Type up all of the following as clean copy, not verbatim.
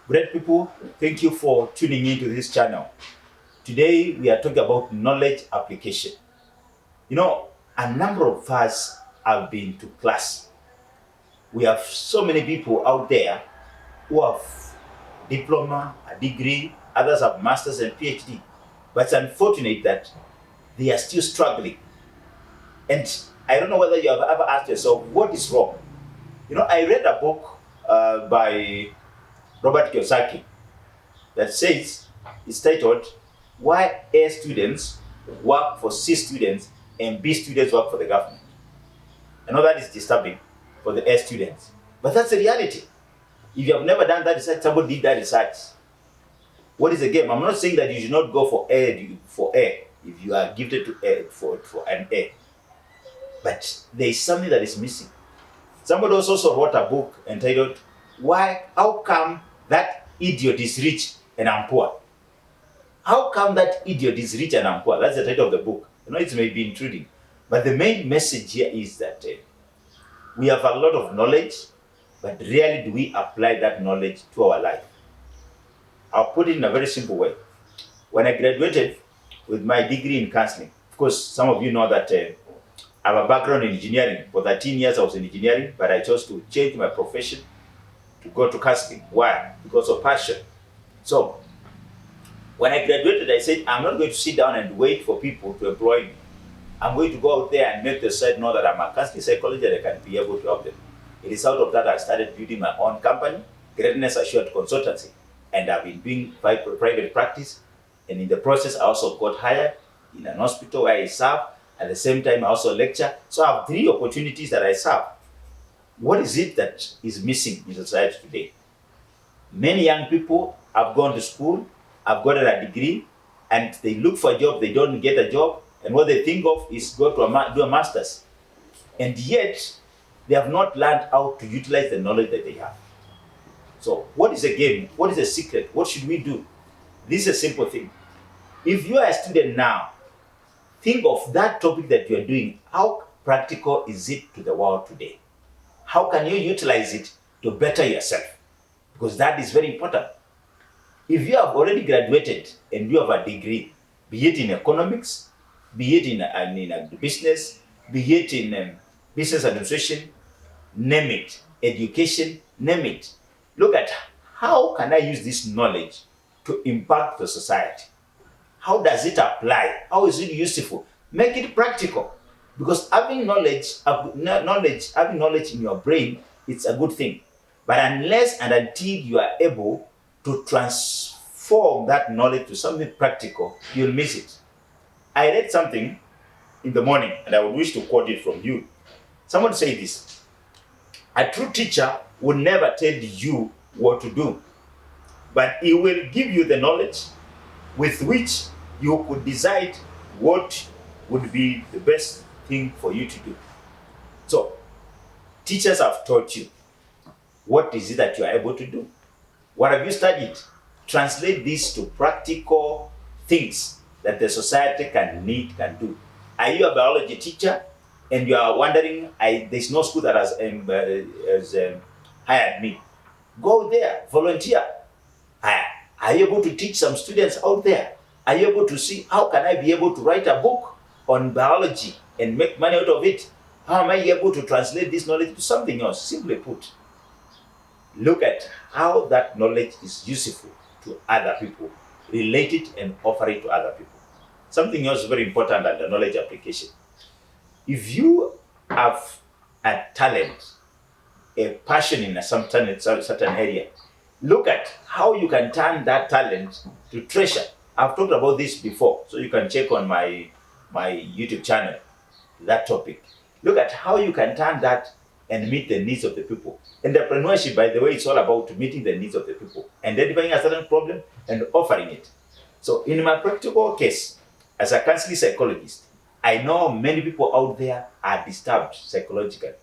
Great people, thank you for tuning into this channel. Today we are talking about knowledge application. You know, a number of us have been to class. We have so many people out there who have diploma, a degree, others have masters and PhD. But it's unfortunate that they are still struggling. And I don't know whether you have ever asked yourself, what is wrong? You know, I read a book by Robert Kiyosaki that says, it's titled, Why A Students Work for C Students and B Students Work for the Government. I know that is disturbing for the A students, but that's the reality. If you have never done that research, somebody did that research. What is the game? I'm not saying that you should not go for A if you are gifted to A for an A. But there is something that is missing. Somebody also wrote a book entitled, How Come That Idiot is Rich and I'm Poor? How come that idiot is rich and I'm poor? That's the title of the book. You know, it may be intriguing. But the main message here is that we have a lot of knowledge, but rarely do we apply that knowledge to our life. I'll put it in a very simple way. When I graduated with my degree in counseling, of course, some of you know that I have a background in engineering. For 13 years I was in engineering, but I chose to change my profession to go to counseling. Why? Because of passion. So, when I graduated, I said, I'm not going to sit down and wait for people to employ me. I'm going to go out there and make the site know that I'm a counseling psychologist and I can be able to help them. It is out of that I started building my own company, Greatness Assured Consultancy. And I've been doing private practice. And in the process, I also got hired in an hospital where I serve. At the same time, I also lecture. So I have 3 opportunities that I serve. What is it that is missing in society today? Many young people have gone to school, have gotten a degree, and they look for a job, they don't get a job, and what they think of is go to do a master's. And yet, they have not learned how to utilize the knowledge that they have. So, what is the game? What is the secret? What should we do? This is a simple thing. If you are a student now, think of that topic that you are doing. How practical is it to the world today? How can you utilize it to better yourself? Because that is very important. If you have already graduated and you have a degree, be it in economics, be it in business, be it in business administration, name it, education, name it. Look at how can I use this knowledge to impact the society? How does it apply? How is it useful? Make it practical. Because having knowledge in your brain, it's a good thing. But unless and until you are able to transform that knowledge to something practical, you'll miss it. I read something in the morning, and I would wish to quote it from you. Someone said this: a true teacher will never tell you what to do, but he will give you the knowledge with which you could decide what would be the best thing for you to do. So, teachers have taught you. What is it that you are able to do? What have you studied? Translate this to practical things that the society can do. Are you a biology teacher and you are wondering, there's no school that has hired me? Go there, volunteer. Are you able to teach some students out there? Are you able to see how can I be able to write a book on biology and make money out of it? How am I able to translate this knowledge to something else? Simply put, look at how that knowledge is useful to other people, relate it and offer it to other people. Something else very important under knowledge application. If you have a talent, a passion in a certain area, look at how you can turn that talent to treasure. I've talked about this before, so you can check on my YouTube channel, that topic. Look at how you can turn that and meet the needs of the people. Entrepreneurship, by the way, is all about meeting the needs of the people, identifying a certain problem and offering it. So in my practical case, as a counseling psychologist, I know many people out there are disturbed psychologically.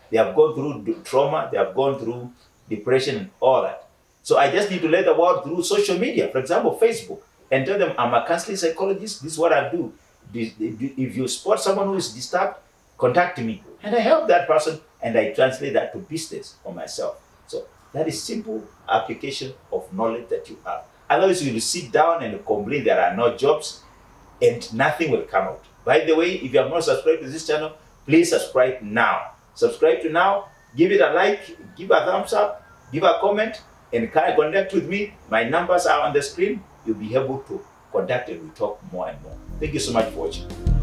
They have gone through trauma, they have gone through depression and all that. So I just need to let the world through social media, for example, Facebook, and tell them I'm a counseling psychologist, this is what I do. If you spot someone who is disturbed, contact me. And I help that person and I translate that to business for myself. So That is simple application of knowledge that you have. Otherwise, you will sit down and complain there are no jobs and nothing will come out. By the way, if you have not subscribed to this channel, please subscribe now. Subscribe to now, give it a like, give a thumbs up, give a comment, and connect with me. My numbers are on the screen. You'll be able to contact and we talk more and more. Thank you so much for watching.